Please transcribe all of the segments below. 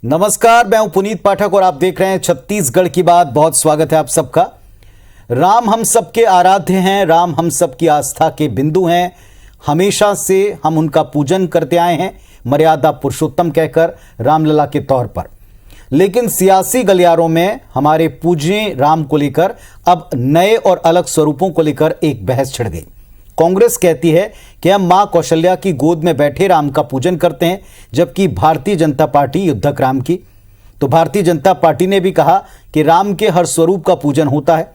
नमस्कार, मैं हूं पुनीत पाठक और आप देख रहे हैं छत्तीसगढ़ की बात। बहुत स्वागत है आप सबका। राम हम सबके आराध्य हैं, राम हम सबकी आस्था के बिंदु हैं। हमेशा से हम उनका पूजन करते आए हैं, मर्यादा पुरुषोत्तम कहकर, रामलला के तौर पर। लेकिन सियासी गलियारों में हमारे पूज्य राम को लेकर अब नए और अलग स्वरूपों को लेकर एक बहस छिड़ गई। कांग्रेस कहती है कि हम मां कौशल्या की गोद में बैठे राम का पूजन करते हैं, जबकि भारतीय जनता पार्टी युद्धक राम की। तो भारतीय जनता पार्टी ने भी कहा कि राम के हर स्वरूप का पूजन होता है।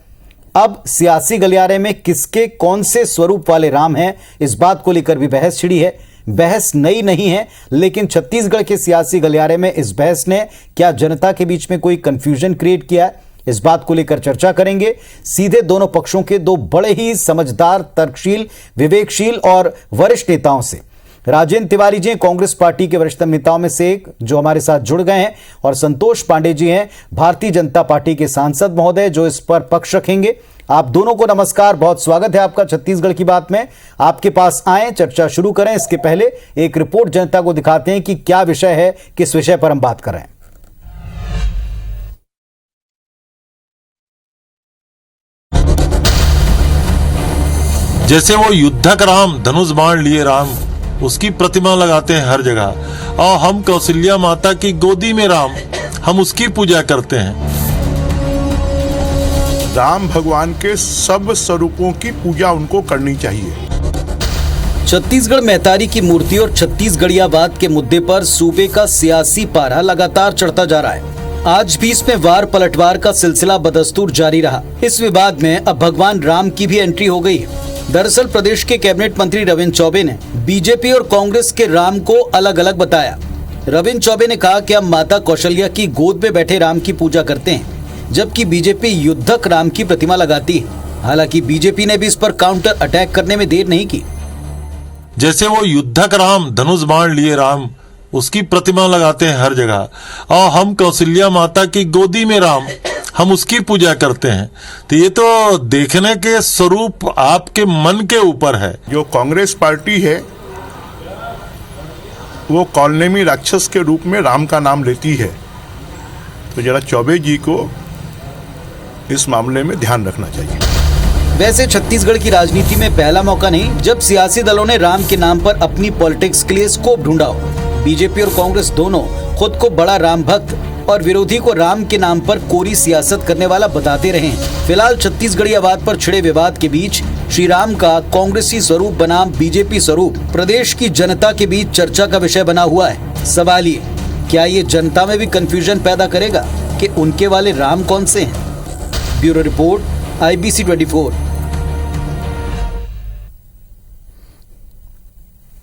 अब सियासी गलियारे में किसके कौन से स्वरूप वाले राम हैं, इस बात को लेकर भी बहस छिड़ी है। बहस नई नहीं है, लेकिन छत्तीसगढ़ के सियासी गलियारे में इस बहस ने क्या जनता के बीच में कोई कंफ्यूजन क्रिएट किया है, इस बात को लेकर चर्चा करेंगे सीधे दोनों पक्षों के दो बड़े ही समझदार, तर्कशील, विवेकशील और वरिष्ठ नेताओं से। राजेंद्र तिवारी जी कांग्रेस पार्टी के वरिष्ठ नेताओं में से एक, जो हमारे साथ जुड़ गए हैं, और संतोष पांडे जी हैं भारतीय जनता पार्टी के सांसद महोदय, जो इस पर पक्ष रखेंगे। आप दोनों को नमस्कार, बहुत स्वागत है आपका छत्तीसगढ़ की बात में। आपके पास आए, चर्चा शुरू करें। इसके पहले एक रिपोर्ट जनता को दिखाते हैं कि क्या विषय है, किस विषय पर हम बात कर रहे हैं। जैसे वो युद्धक राम, धनुष बाण लिए राम, उसकी प्रतिमा लगाते हैं हर जगह। और हम कौशल्या माता की गोदी में राम, हम उसकी पूजा करते हैं। राम भगवान के सब स्वरूपों की पूजा उनको करनी चाहिए। छत्तीसगढ़ महतारी की मूर्ति और छत्तीसगढ़ियावाद के मुद्दे पर सूबे का सियासी पारा लगातार चढ़ता जा रहा है। आज भी इसमें वार पलटवार का सिलसिला बदस्तूर जारी रहा। इस विवाद में अब भगवान राम की भी एंट्री हो गई है। दरअसल प्रदेश के कैबिनेट मंत्री रविंद्र चौबे ने बीजेपी और कांग्रेस के राम को अलग अलग बताया। रविंद्र चौबे ने कहा कि हम माता कौशल्या की गोद में बैठे राम की पूजा करते हैं, जबकि बीजेपी युद्धक राम की प्रतिमा लगाती है। हालांकि बीजेपी ने भी इस पर काउंटर अटैक करने में देर नहीं की। जैसे वो युद्धक राम, धनुष बाण लिए राम, उसकी प्रतिमा लगाते हैं हर जगह। और हम कौशल्या माता की गोदी में राम, हम उसकी पूजा करते हैं। तो ये तो देखने के स्वरूप आपके मन के ऊपर है। जो कांग्रेस पार्टी है वो कॉलनेमी राक्षस के रूप में राम का नाम लेती है। तो जरा चौबे जी को इस मामले में ध्यान रखना चाहिए। वैसे छत्तीसगढ़ की राजनीति में पहला मौका नहीं जब सियासी दलों ने राम के नाम पर अपनी पॉलिटिक्स के लिए स्कोप ढूंढा हो। बीजेपी और कांग्रेस दोनों खुद को बड़ा राम भक्त और विरोधी को राम के नाम पर कोरी सियासत करने वाला बताते रहे। फिलहाल छत्तीसगढ़ियावाद पर छिड़े विवाद के बीच श्री राम का कांग्रेसी स्वरूप बनाम बीजेपी स्वरूप प्रदेश की जनता के बीच चर्चा का विषय बना हुआ है। सवाल ये, क्या ये जनता में भी कंफ्यूजन पैदा करेगा कि उनके वाले राम कौन से हैं? Bureau report, IBC 24।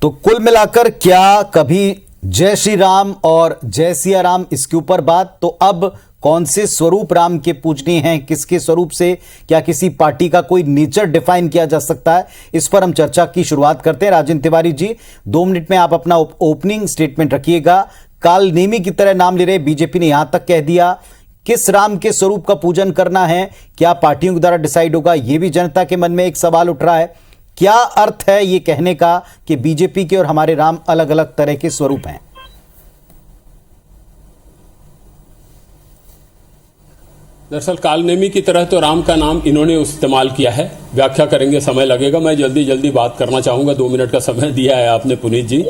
तो कुल मिलाकर क्या कभी जय श्री राम और जय सिया राम, इसके ऊपर बात। तो अब कौन से स्वरूप राम के पूजनीय हैं, किसके स्वरूप से, क्या किसी पार्टी का कोई नेचर डिफाइन किया जा सकता है, इस पर हम चर्चा की शुरुआत करते हैं। राजेंद्र तिवारी जी, 2 मिनट में आप अपना ओपनिंग स्टेटमेंट रखिएगा। काल नेमी की तरह नाम ले रहे बीजेपी ने यहां तक कह दिया किस राम के स्वरूप का पूजन करना है, क्या पार्टियों के द्वारा डिसाइड होगा, यह भी जनता के मन में एक सवाल उठ रहा है। क्या अर्थ है ये कहने का कि बीजेपी के और हमारे राम अलग अलग तरह के स्वरूप हैं? दरअसल कालनेमी की तरह तो राम का नाम इन्होंने इस्तेमाल किया है। व्याख्या करेंगे, समय लगेगा। मैं जल्दी बात करना चाहूंगा। 2 मिनट का समय दिया है आपने पुनीत जी।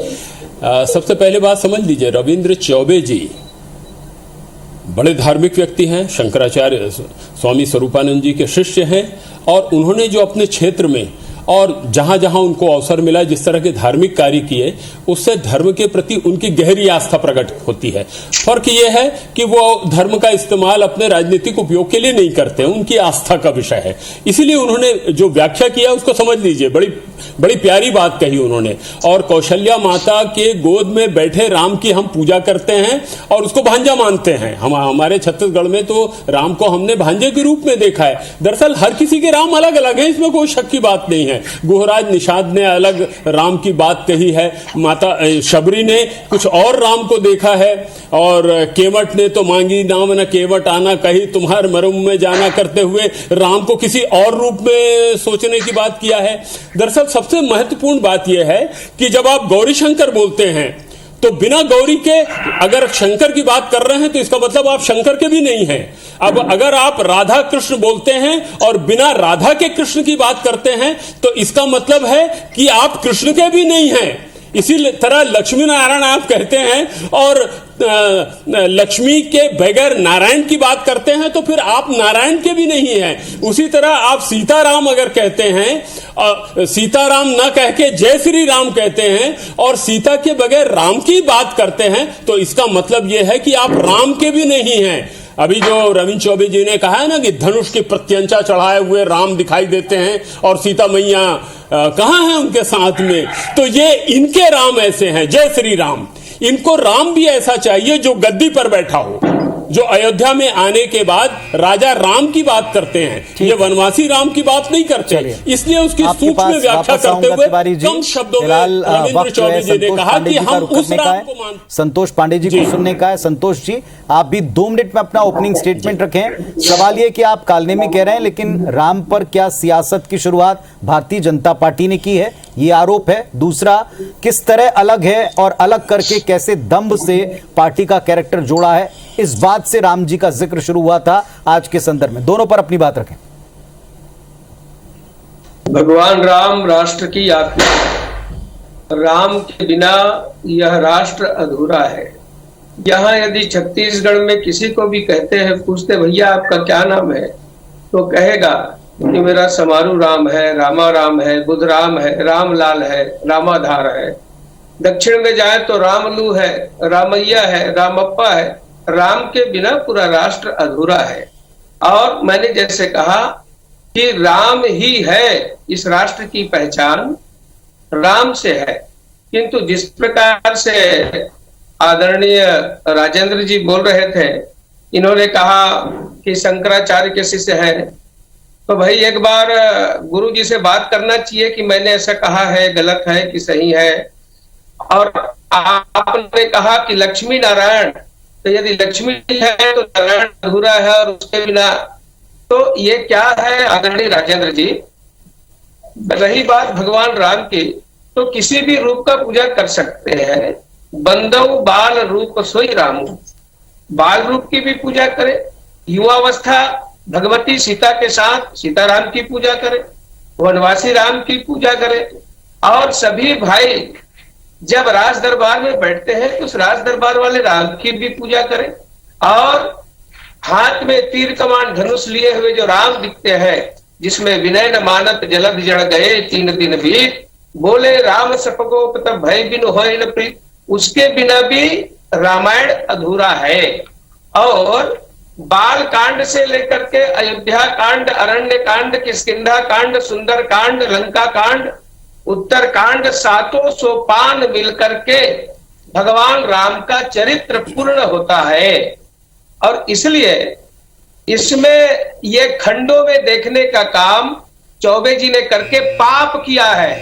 सबसे पहले बात समझ लीजिए, रविंद्र चौबे जी बड़े धार्मिक व्यक्ति हैं, शंकराचार्य स्वामी स्वरूपानंद जी के शिष्य हैं, और उन्होंने जो अपने क्षेत्र में और जहां जहां उनको अवसर मिला जिस तरह के धार्मिक कार्य किए, उससे धर्म के प्रति उनकी गहरी आस्था प्रकट होती है। फर्क यह है कि वो धर्म का इस्तेमाल अपने राजनीतिक उपयोग के लिए नहीं करते, उनकी आस्था का विषय है। इसीलिए उन्होंने जो व्याख्या किया उसको समझ लीजिए, बड़ी प्यारी बात कही उन्होंने। और कौशल्या माता के गोद में बैठे राम की हम पूजा करते हैं और उसको भांजा मानते हैं। हमारे छत्तीसगढ़ में तो राम को हमने भांजे के रूप में देखा है। दरअसल हर किसी के राम अलग अलग हैं, इसमें कोई शक की बात नहीं है। गुहराज निषाद ने अलग राम की बात कही है, माता शबरी ने कुछ और राम को देखा है, और केवट ने तो मांगी नाम न केवट आना, कही तुम्हार मरुम में जाना करते हुए राम को किसी और रूप में सोचने की बात किया है। दरअसल सबसे महत्वपूर्ण बात यह है कि जब आप गौरी शंकर बोलते हैं तो बिना गौरी के अगर शंकर की बात कर रहे हैं तो इसका मतलब आप शंकर के भी नहीं हैं। अब अगर आप राधा कृष्ण बोलते हैं और बिना राधा के कृष्ण की बात करते हैं तो इसका मतलब है कि आप कृष्ण के भी नहीं हैं। इसी तरह लक्ष्मी नारायण आप कहते हैं और लक्ष्मी के बगैर नारायण की बात करते हैं तो फिर आप नारायण के भी नहीं हैं। उसी तरह आप सीताराम अगर कहते हैं, सीताराम ना कह के जय श्री राम कहते हैं और सीता के बगैर राम की बात करते हैं तो इसका मतलब यह है कि आप राम के भी नहीं हैं। अभी जो रविंद्र चौबे जी ने कहा है ना कि धनुष की प्रत्यंचा चढ़ाए हुए राम दिखाई देते हैं और सीता मैया कहां हैं उनके साथ में, तो ये इनके राम ऐसे हैं, जय श्री राम। इनको राम भी ऐसा चाहिए जो गद्दी पर बैठा हो, जो अयोध्या में आने के बाद राजा राम की बात करते हैं, ये वनवासी राम की बात नहीं करते। इसलिए उसकी सूक्ष्म व्याख्या करते हुए कम शब्दों में रविंद्र चौबे जी ने कहा कि हम उस राम को मानते। संतोष पांडे जी को सुनने का है। संतोष जी, आप भी 2 मिनट में अपना ओपनिंग स्टेटमेंट रखें। सवाल ये कि आप कालनेमी कह रहे हैं, लेकिन राम पर क्या सियासत की शुरुआत भारतीय जनता पार्टी ने की है, ये आरोप है। दूसरा, किस तरह अलग है और अलग करके कैसे दम्भ से पार्टी का कैरेक्टर जोड़ा है, इस बात से राम जी का जिक्र शुरू हुआ था आज के संदर्भ में। दोनों पर अपनी बात रखें। भगवान राम राष्ट्र की आत्मा, राम के बिना यह राष्ट्र अधूरा है। यहाँ यदि छत्तीसगढ़ में किसी को भी कहते हैं, पूछते भैया आपका क्या नाम है, तो कहेगा कि मेरा समारू राम है, रामा राम है, बुध राम है, रामलाल है, रामाधार है। दक्षिण में जाए तो रामलू है, रामैया है, रामप्पा है। राम के बिना पूरा राष्ट्र अधूरा है। और मैंने जैसे कहा कि राम ही है इस राष्ट्र की पहचान, राम से है। किंतु जिस प्रकार से आदरणीय राजेंद्र जी बोल रहे थे, इन्होंने कहा कि शंकराचार्य के शिष्य हैं, तो भाई एक बार गुरु जी से बात करना चाहिए कि मैंने ऐसा कहा है, गलत है कि सही है। और आपने कहा कि लक्ष्मी नारायण, तो यदि लक्ष्मी है तो नारायण अधूरा है और उसके बिना, तो ये क्या है आदरणीय राजेंद्र जी। रही बात भगवान राम की, तो किसी भी रूप का पूजा कर सकते हैं। बंदव बाल रूप सोई रामू, बाल रूप की भी पूजा करे, युवावस्था भगवती सीता के साथ सीताराम की पूजा करे, वनवासी राम की पूजा करे, और सभी भाई जब राज दरबार में बैठते हैं तो उस राज दरबार वाले राम की भी पूजा करें। और हाथ में तीर कमान धनुष लिए हुए जो राम दिखते हैं, जिसमें विनय न मानत जलद जड़ गए 3 दिन बीत, बोले राम सपगोप तब भय बिन होय न प्रीत, उसके बिना भी रामायण अधूरा है। और बाल कांड से लेकर के अयोध्या कांड, अरण्य कांड, किष्किंधा कांड, सुंदर कांड, लंका कांड, उत्तर कांड, 7 सोपान मिलकर के भगवान राम का चरित्र पूर्ण होता है। और इसलिए इसमें ये खंडों में देखने का काम चौबे जी ने करके पाप किया है।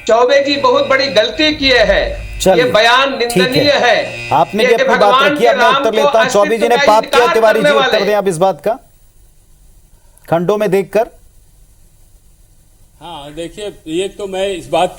चौबे जी बहुत बड़ी गलती किए हैं, ये बयान निंदनीय है। आपने भी अपनी बात रखी, मैं उत्तर लेता हूं। चौबे जी ने पाप किया, तिवारी जी उत्तर दें आप इस बात का, खंडों में देखकर। हाँ देखिए, ये तो मैं इस बात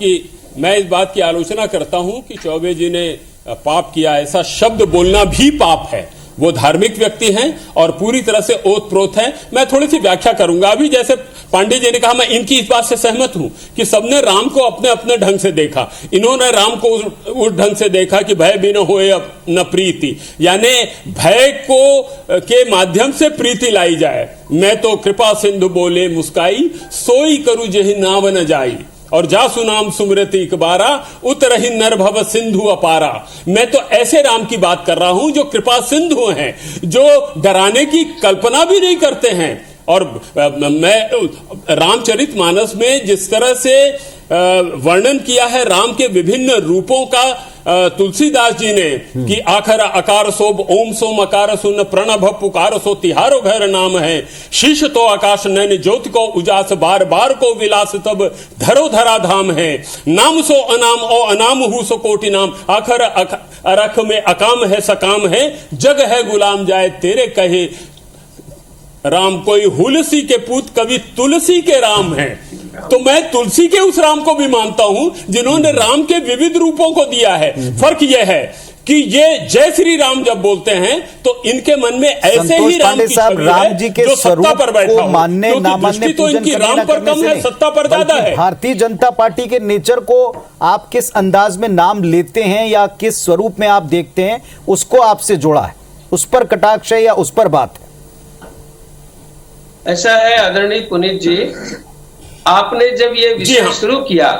की आलोचना करता हूं कि चौबे जी ने पाप किया, ऐसा शब्द बोलना भी पाप है। वो धार्मिक व्यक्ति हैं और पूरी तरह से ओतप्रोत हैं। मैं थोड़ी सी व्याख्या करूंगा। अभी जैसे पांडे जी ने कहा, मैं इनकी इस बात से सहमत हूं कि सबने राम को अपने अपने ढंग से देखा। इन्होंने राम को उस ढंग से देखा कि भय बिन होए न प्रीति, यानी भय को के माध्यम से प्रीति लाई जाए। मैं तो कृपा सिंधु बोले मुस्काई, सोई करू जेहि नाव न जाई, और जासु नाम सुमरति इकबारा, उतरहि नर भव सिंधु अपारा। मैं तो ऐसे राम की बात कर रहा हूं जो कृपा सिंधु हैं, जो डराने की कल्पना भी नहीं करते हैं। और मैं रामचरितमानस में जिस तरह से वर्णन किया है राम के विभिन्न रूपों का तुलसीदास जी ने, कि आखर अकार सोब ओम सोम अकार सुन प्रणभ पुकार सो तिहारो घर नाम है, शीश तो आकाश नैन ज्योति को उजास बार बार को विलास तब धरो धरा धाम है, नाम सो अनाम ओ अनाम हु सो कोटि नाम, आखर अरख में अकाम है सकाम है, जग है गुलाम जाए तेरे कहे राम। कोई हुलसी के पूत कवि तुलसी के राम हैं। तो मैं तुलसी के उस राम को भी मानता हूं जिन्होंने राम के विविध रूपों को दिया है। फर्क यह है कि ये जय श्री राम जब बोलते हैं तो इनके मन में ऐसे ही राम की छवि राम है जी के जो सत्ता पर बैठा हो, मानने क्योंकि ना मानने दृष्टि तो पूजन इनकी करने राम ना पर करने कम से है, नहीं, सत्ता पर ज्यादा है। भारतीय जनता पार्टी के नेचर को आप किस अंदाज में नाम लेते हैं या किस स्वरूप में आप देखते हैं, उसको आपसे जोड़ा है, उस पर कटाक्ष है या उस पर बात है? ऐसा है आदरणीय पुनीत जी, आपने जब ये विषय शुरू किया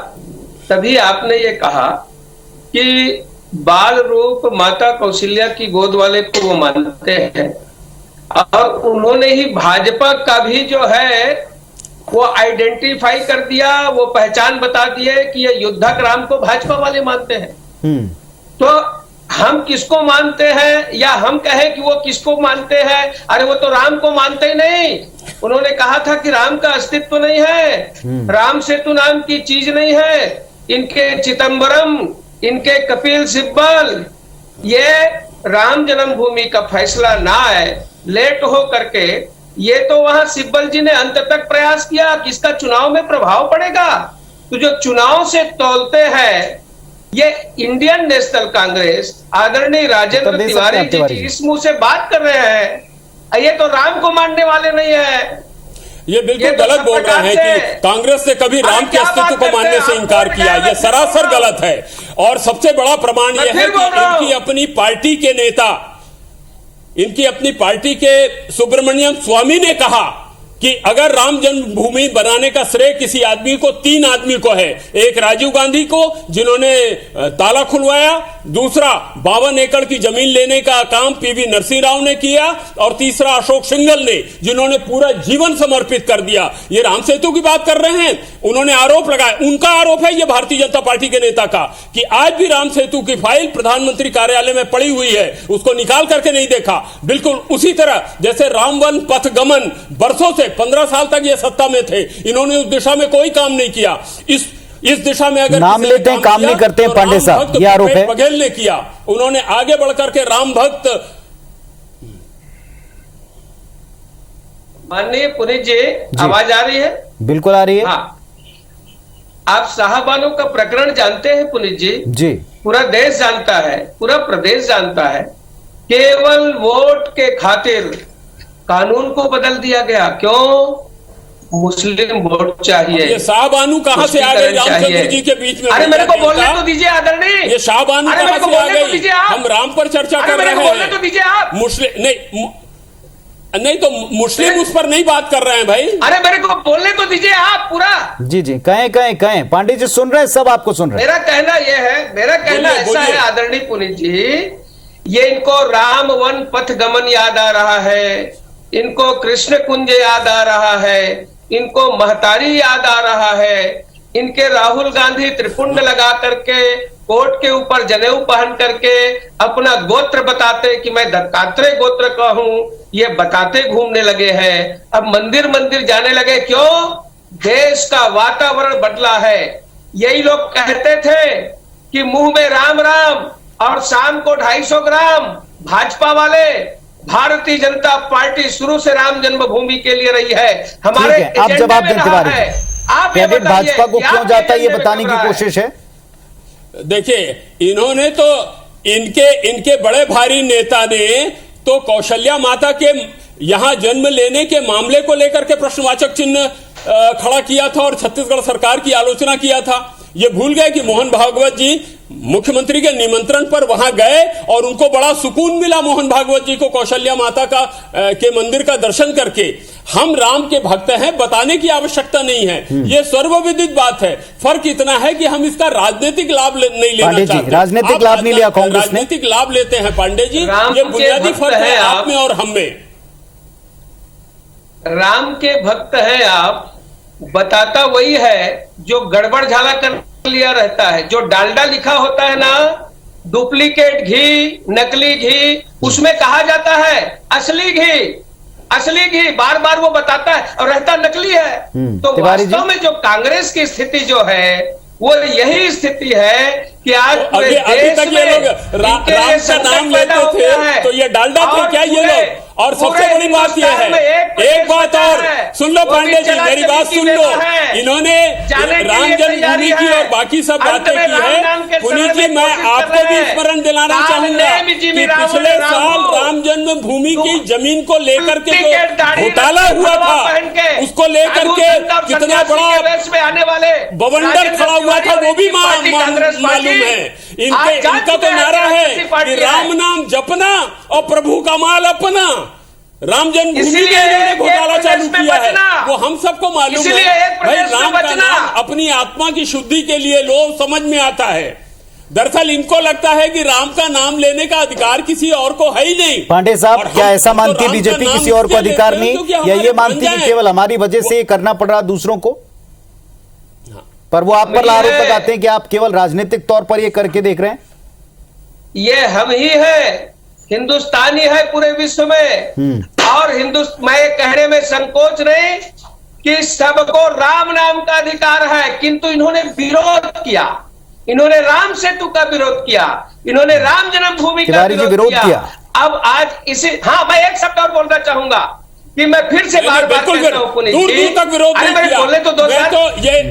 तभी आपने ये कहा कि बाल रूप माता कौशल्या की गोद वाले को वो मानते हैं, और उन्होंने ही भाजपा का भी जो है वो आइडेंटिफाई कर दिया, वो पहचान बता दी है कि ये युद्धक राम को भाजपा वाले मानते हैं। तो हम किसको मानते हैं या हम कहें कि वो किसको मानते हैं? अरे वो तो राम को मानते ही नहीं। उन्होंने कहा था कि राम का अस्तित्व नहीं है, राम सेतु नाम की चीज नहीं है, इनके चिदंबरम, इनके कपिल सिब्बल, ये राम जन्मभूमि का फैसला ना आए लेट हो करके, ये तो वहां सिब्बल जी ने अंत तक प्रयास किया कि इसका चुनाव में प्रभाव पड़ेगा। तो जो चुनाव से तौलते हैं ये इंडियन नेशनल कांग्रेस, आदरणीय राजेंद्र तिवारी जी इस मुंह से बात कर रहे हैं, ये तो राम को मानने वाले नहीं है। ये बिल्कुल गलत बोल रहे हैं कि कांग्रेस ने कभी राम के अस्तित्व को मानने से इनकार किया, ये सरासर गलत है। और सबसे बड़ा प्रमाण यह है कि इनकी अपनी पार्टी के नेता, इनकी अपनी पार्टी के सुब्रमण्यम स्वामी ने कहा कि अगर राम जन्मभूमि बनाने का श्रेय किसी आदमी को, 3 आदमी को है। एक राजीव गांधी को जिन्होंने ताला खुलवाया, दूसरा 52 एकड़ की जमीन लेने का काम पीवी नरसिंह राव ने किया, और तीसरा अशोक सिंघल ने जिन्होंने पूरा जीवन समर्पित कर दिया। ये राम सेतु की बात कर रहे हैं, उन्होंने आरोप लगाया, उनका आरोप है ये भारतीय जनता पार्टी के नेता का कि आज भी राम सेतु की फाइल प्रधानमंत्री कार्यालय में पड़ी हुई है, उसको निकाल करके नहीं देखा। बिल्कुल उसी तरह जैसे रामवन पथगमन, बरसों से 15 साल तक ये सत्ता में थे, इन्होंने उस दिशा में कोई काम नहीं किया। इस दिशा में अगर नाम लेते हैं काम नहीं करते हैं पांडे साहब, ये आरोप है। बघेल ने किया, उन्होंने आगे बढ़कर के राम भक्त। माननीय पुनीत जी, आवाज आ रही है? बिल्कुल आ रही है। हाँ, आप साहबानों का प्रकरण जानते हैं पुनीत जी? जी, पूरा देश जानता है, पूरा प्रदेश जानता है। केवल वोट के खातिर कानून को बदल दिया गया। क्यों? मुस्लिम वोट चाहिए। ये शाहबानू कहां से आ गई रामचंद्र जी के बीच में? अरे मेरे को बोलने तो दीजिए आदरणीय। ये शाहबानू कहां से आ गई? हम राम पर चर्चा कर रहे हैं। बोलने तो दीजिए आप। मुस्लिम नहीं तो मुस्लिम उस पर नहीं बात कर रहे हैं भाई। अरे मेरे को बोलने तो दीजिए आप पूरा। जी जी, कहें पांडे जी सुन रहे हैं, सब आपको सुन रहे हैं। मेरा कहना यह है, मेरा कहना ऐसा है आदरणीय पुनीत जी, ये इनको राम वन पथ गमन याद आ रहा है, इनको कृष्ण कुंज याद आ रहा है, इनको महतारी याद आ रहा है, इनके राहुल गांधी त्रिपुंड लगा करके कोट के ऊपर जनेऊ पहन करके अपना गोत्र बताते कि मैं दत्तात्रेय गोत्र का हूं, ये बताते घूमने लगे हैं। अब मंदिर मंदिर जाने लगे। क्यों? देश का वातावरण बदला है। यही लोग कहते थे कि मुंह में राम राम और शाम को 250 ग्राम। भाजपा वाले, भारतीय जनता पार्टी शुरू से राम जन्मभूमि के लिए रही है, हमारे आप जवाब दें तिवारी। आप ये बताइए भाजपा को क्यों जाता है, ये बताने की कोशिश है। देखिए, इन्होंने तो इनके बड़े भारी नेता ने तो कौशल्या माता के यहां जन्म लेने के मामले को लेकर के प्रश्नवाचक चिन्ह खड़ा किया था और छत्तीसगढ़ सरकार की आलोचना किया था। ये भूल गए कि मोहन भागवत जी मुख्यमंत्री के निमंत्रण पर वहां गए और उनको बड़ा सुकून मिला मोहन भागवत जी को कौशल्या माता के मंदिर का दर्शन करके। हम राम के भक्त हैं, बताने की आवश्यकता नहीं है, ये सर्वविदित बात है। फर्क इतना है कि हम इसका राजनीतिक लाभ नहीं लेना चाहते। राजनीतिक लाभ नहीं लिया कांग्रेस ने, राजनीतिक लाभ लेते हैं पांडे जी। ये बुनियादी फर्क है आप में और हम में। राम के भक्त हैं आप, बताता वही है जो गड़बड़ झाला कर लिया रहता है। जो डालडा लिखा होता है ना, डुप्लीकेट घी, नकली घी, उसमें कहा जाता है असली घी, असली घी बार बार वो बताता है और रहता नकली है। तो वास्तव में जो कांग्रेस की स्थिति जो है वो यही स्थिति है कि आज अभी तक ये लोग राम का नाम लेते थे तो ये डालडा थे क्या? ये लोग और सबसे बड़ी बात यह है, एक बात और सुन लो पांडे जी, मेरी बात सुन लो। इन्होंने राम जन्मभूमि की और बाकी सब बातें की है। पुनीत जी, मैं आपको भी स्मरण दिलाना चाहूंगा कि पिछले साल राम जन्मभूमि की जमीन को लेकर के जो घोटाला हुआ था, उसको लेकर के कितना बड़ा बवंडर खड़ा हुआ था, वो भी मालूम है। इनका तो नारा है कि राम नाम जपना और प्रभु का माल अपना। राम जन्मभूमि में इन्होंने घोटाला चालू किया है, वो हम सबको मालूम है। भाई, राम का नाम अपनी आत्मा की शुद्धि के लिए लो, समझ में आता है। दरअसल इनको लगता है कि राम का नाम लेने का अधिकार किसी और को है ही नहीं। पांडे साहब, क्या ऐसा मानती बीजेपी किसी और को अधिकार नहीं, या ये मानती कि केवल हमारी वजह से करना पड़ रहा दूसरों को? पर वो आप पर आरोप लगाते हैं कि आप केवल राजनीतिक तौर पर ये करके देख रहे हैं। ये हम ही है, हिंदुस्तानी है पूरे विश्व में। और मैं ये कहने में संकोच नहीं कि सबको राम नाम का अधिकार है, किंतु इन्होंने विरोध किया। इन्होंने राम सेतु का विरोध किया, इन्होंने राम जन्मभूमि का विरोध किया। अब आज इसे, हाँ, मैं एक शब्द और बोलना चाहूंगा कि मैं फिर से बार बार कहता हूं, पुनीत दूर दूर तक विरोध नहीं किया। बोले तो दो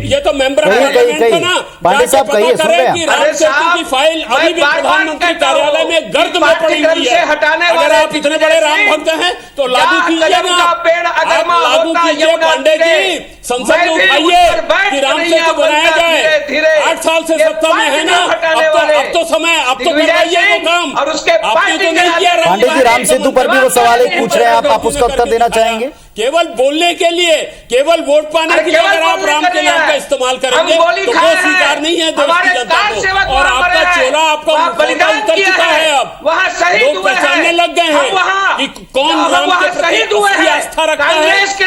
ये तो मेंबर पार्लियामेंट ना, पांडे साहब कहिए, सुन रहे हैं। राम सेतु की फाइल अभी भी प्रधानमंत्री कार्यालय में गर्द में पड़ी हुई है। अगर आप इतने बड़े राम भक्त हैं तो लागू कीजिए ना, आप लागू कीजिए। पांडे जी, संसद में उठाइए कि राम सेतु बनाया जाए। 8 साल से सत्ता में है ना, अब तो समय, अब तो करवाइए वो काम। आपने तो नहीं किया। पांडे जी, राम सेतु पर भी वो सवाल पूछ रहे हैं, आप उसका उत्तर देना चाहेंगे? केवल बोलने के लिए, केवल वोट पाने के लिए अगर आप राम के नाम का इस्तेमाल करेंगे तो वो स्वीकार नहीं है देश की जनता को। और आपका चोला, आपका मुखौटा उतर चुका है। अब लोग पहचानने लग गए हैं कि कौन राम के प्रति असली आस्था रखता है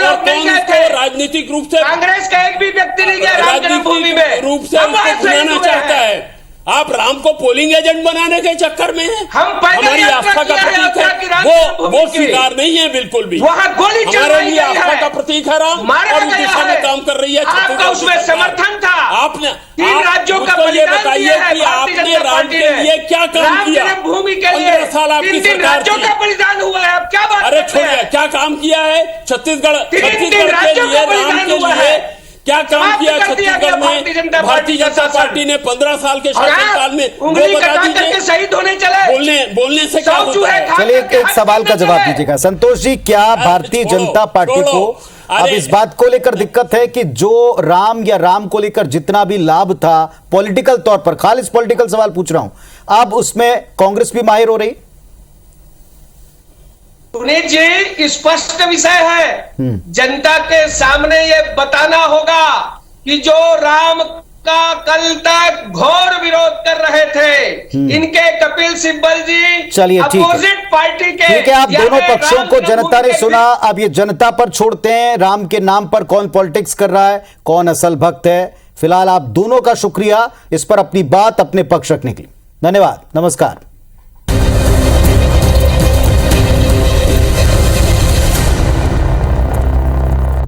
और कौन उसको राजनीतिक रूप से, कांग्रेस का एक भी व्यक्ति नहीं गया राजनीतिक रूप से उसको बुलाना चाहता है। आप राम को पोलिंग एजेंट बनाने के चक्कर में हैं। हमारी आस्था का प्रतीक है, वो स्वीकार नहीं है बिल्कुल भी। हमारे लिए आस्था का प्रतीक है राम, और उस दिशा में काम कर रही है आपका उसमें समर्थन था। आपने 3 राज्यों का ये बताइए कि आपने राम के लिए क्या काम किया? भूमि के लिए 15 साल आपकी सरकार का बलिदान हुआ है। आप क्या बात? अरे छोड़िए, क्या काम किया है छत्तीसगढ़ के लिए, राम के लिए क्या काम किया छत्तीसगढ़ में? भारतीय जनता पार्टी ने 15 साल के शासनकाल में, वो बता दीजिए। शहीद होने चले, बोलने से क्या होता है? चलिए, एक सवाल का जवाब दीजिएगा संतोष जी। क्या भारतीय जनता पार्टी को अब इस बात को लेकर दिक्कत है कि जो राम या राम को लेकर जितना भी लाभ था पॉलिटिकल तौर पर, खालिस पॉलिटिकल सवाल पूछ रहा हूं, अब उसमें कांग्रेस भी माहिर हो रही? पुनीत जी, स्पष्ट विषय है। जनता के सामने ये बताना होगा कि जो राम का कल तक घोर विरोध कर रहे थे, इनके कपिल सिब्बल जी, चलिए अपोजिट पार्टी के, ठीक है, आप दोनों पक्षों को जनता ने सुना। अब ये जनता पर छोड़ते हैं, राम के नाम पर कौन पॉलिटिक्स कर रहा है, कौन असल भक्त है। फिलहाल आप दोनों का शुक्रिया इस पर अपनी बात, अपने पक्ष रखने के लिए। धन्यवाद, नमस्कार।